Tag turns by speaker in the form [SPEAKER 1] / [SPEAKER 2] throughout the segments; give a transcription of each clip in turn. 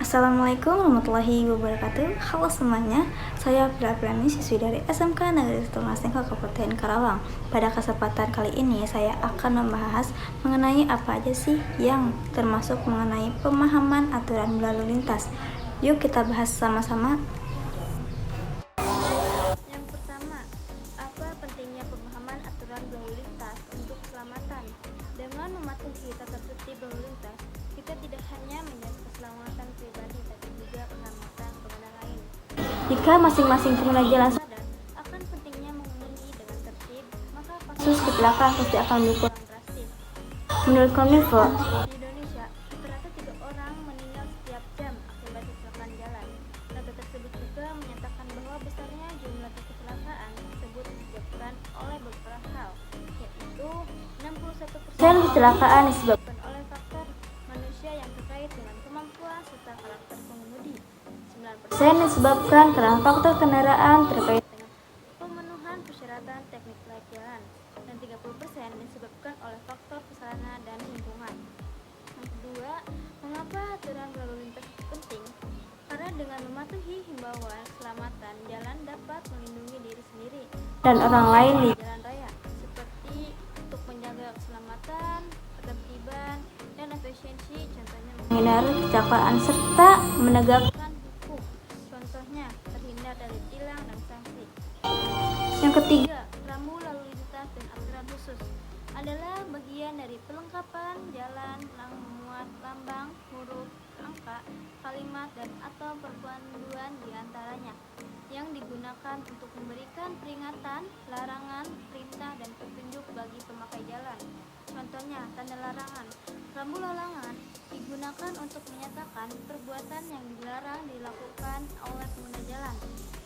[SPEAKER 1] Assalamualaikum warahmatullahi wabarakatuh. Halo semuanya, saya Aprani, siswi dari SMK Negeri 1 Masengka, Kabupaten Karawang. Pada kesempatan kali ini saya akan membahas mengenai apa aja sih yang termasuk mengenai pemahaman aturan berlalu lintas. Yuk kita bahas sama-sama.
[SPEAKER 2] Yang pertama, apa pentingnya pemahaman aturan berlalu lintas untuk keselamatan? Dengan mematuhi tata tertib berlalu lintas, kita tidak hanya menjaga keselamatan pribadi tapi juga keselamatan pengguna lain.
[SPEAKER 1] Jika masing-masing pengguna jalan
[SPEAKER 2] Sadar akan pentingnya mengemudi dengan tertib, maka
[SPEAKER 1] kasus kecelakaan pasti akan berkurang.
[SPEAKER 2] drastis.
[SPEAKER 1] Menurut Kominfo,
[SPEAKER 2] Di Indonesia, rata-rata 3 orang meninggal setiap jam akibat kecelakaan jalan. Data tersebut juga menyatakan bahwa besarnya jumlah kecelakaan tersebut disebabkan oleh beberapa hal, yaitu 61%
[SPEAKER 1] kecelakaan disebabkan
[SPEAKER 2] oleh faktor manusia yang terkait dengan kemampuan serta karakter pengemudi. 9%
[SPEAKER 1] disebabkan karena faktor kendaraan terkait
[SPEAKER 2] dengan pemenuhan persyaratan teknik layak jalan, dan 30% disebabkan oleh faktor sarana dan lingkungan. Yang kedua, mengapa aturan berlalu lintas penting? Karena dengan mematuhi himbauan keselamatan jalan dapat melindungi diri sendiri
[SPEAKER 1] dan orang lain di
[SPEAKER 2] jalan raya, seperti untuk menjaga keselamatan, ketertiban, dan efisiensi, contohnya
[SPEAKER 1] menghindari kecelakaan serta menegakkan.
[SPEAKER 2] hukum, contohnya terhindar dari tilang dan sanksi.
[SPEAKER 1] Yang ketiga,
[SPEAKER 2] 3. Rambu lalu lintas dan aturan khusus adalah bagian dari pelengkapan jalan yang memuat lambang, huruf, angka, kalimat, dan atau perpanduan diantaranya yang digunakan untuk memberikan peringatan, larangan, perintah, dan petunjuk bagi pemakai jalan. Contohnya, tanda larangan. Rambu larangan digunakan untuk menyatakan perbuatan yang dilarang dilakukan oleh pengguna jalan.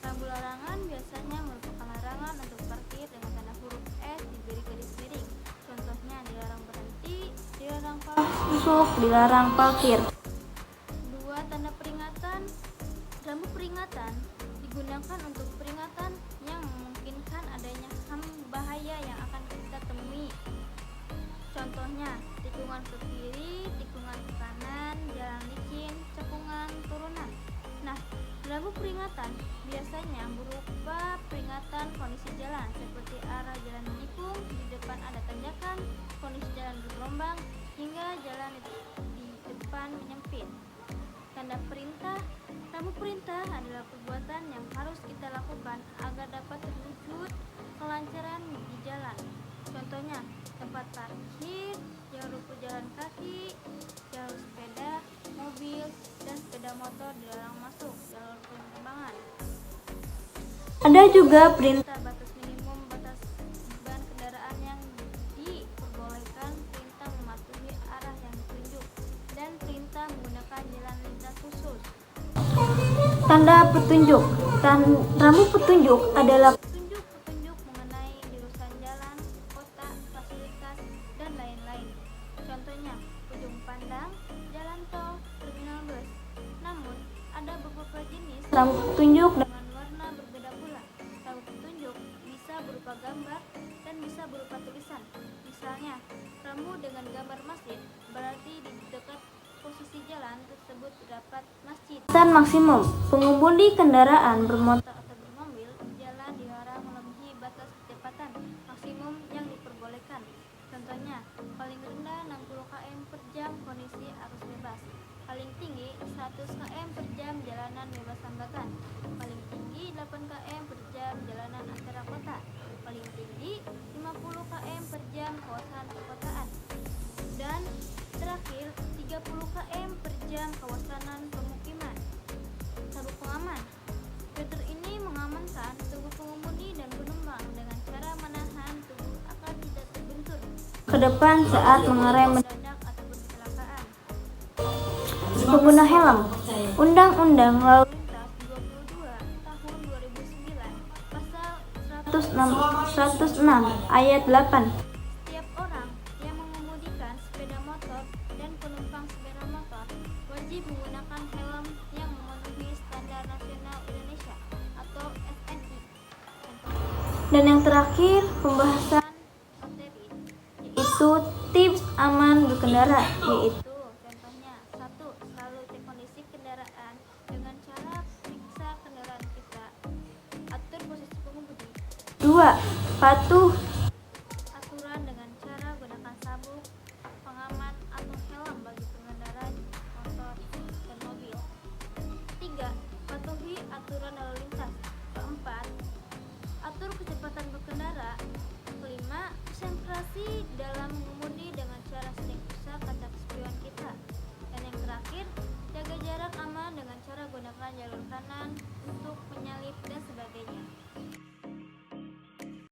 [SPEAKER 2] Rambu larangan biasanya merupakan larangan untuk parkir dengan tanda huruf S diberi garis miring. Contohnya, dilarang berhenti, dilarang
[SPEAKER 1] masuk, dilarang parkir.
[SPEAKER 2] 2. Tanda peringatan. Rambu peringatan digunakan untuk peringatan yang memungkinkan adanya bahaya yang akan kita temui. Contohnya, tikungan ke kiri, tikungan ke kanan, jalan licin, cekungan, turunan. Nah, rambu peringatan biasanya berupa peringatan kondisi jalan seperti arah jalan menikung, di depan ada tanjakan, kondisi jalan bergelombang, hingga jalan di depan menyempit. Tanda perintah. Rambu perintah adalah perbuatan yang harus kita lakukan agar dapat terwujud kelancaran di jalan. Contohnya, tempat parkir, jalur pejalan kaki, jalur sepeda, mobil, dan sepeda motor dilarang masuk, jalur penerbangan.
[SPEAKER 1] Ada juga perintah
[SPEAKER 2] Batas minimum batas beban kendaraan yang diperbolehkan, perintah mematuhi arah yang ditunjuk, dan perintah menggunakan jalan lintas khusus.
[SPEAKER 1] tanda petunjuk. Rambu petunjuk adalah
[SPEAKER 2] Petunjuk mengenai jurusan jalan, kota, fasilitas, dan lain-lain. Contohnya, ujung pandang, jalan tol, terminal bus. Namun, ada beberapa jenis
[SPEAKER 1] rambu petunjuk
[SPEAKER 2] dengan warna berbeda pula. Rambu petunjuk bisa berupa gambar dan bisa berupa tulisan. Misalnya, rambu dengan gambar masjid berarti di dekat posisi jalan tersebut terdapat masjid.
[SPEAKER 1] dan maksimum. Pengemudi kendaraan bermotor
[SPEAKER 2] Atau bermobil, jalan dilarang melebihi batas kecepatan maksimum yang diperbolehkan. Contohnya, paling rendah 60 km per jam kondisi arus bebas, paling tinggi 100 km per jam jalanan bebas hambatan, paling tinggi 8 km per jam jalanan antara kota, paling tinggi 50 km per jam kawasan perkotaan, dan terakhir 30 km per jam kawasan pemukiman. Sabuk pengaman. Filter ini mengamankan tubuh pengemudi dan penumpang dengan cara menahan tubuh agar tidak terbentur,
[SPEAKER 1] ke depan saat mengerem.
[SPEAKER 2] mendadak atau kecelakaan.
[SPEAKER 1] Pengguna helm. Undang-Undang Lalu
[SPEAKER 2] Lintas 22 tahun 2009 pasal
[SPEAKER 1] 106 ayat 8.
[SPEAKER 2] Setiap orang yang mengemudikan sepeda motor dan penumpang sepeda motor wajib menggunakan helm yang memenuhi standar nasional Indonesia atau SNI.
[SPEAKER 1] Dan yang terakhir, pembahasan
[SPEAKER 2] Materi
[SPEAKER 1] itu tips aman berkendara, yaitu
[SPEAKER 2] contohnya 1. Selalu cek kondisi kendaraan
[SPEAKER 1] 2. Patuh.
[SPEAKER 2] Aturan dengan cara gunakan sabuk, pengaman, atau helm bagi pengendara motor dan mobil. 3. Patuhi aturan lalu lintas. 4. Atur kecepatan berkendara. 5. Konsentrasi dalam mengemudi dengan cara sering usap kaca spion kita. Dan yang terakhir, jaga jarak aman dengan cara gunakan jalur kanan untuk menyalip dan sebagainya.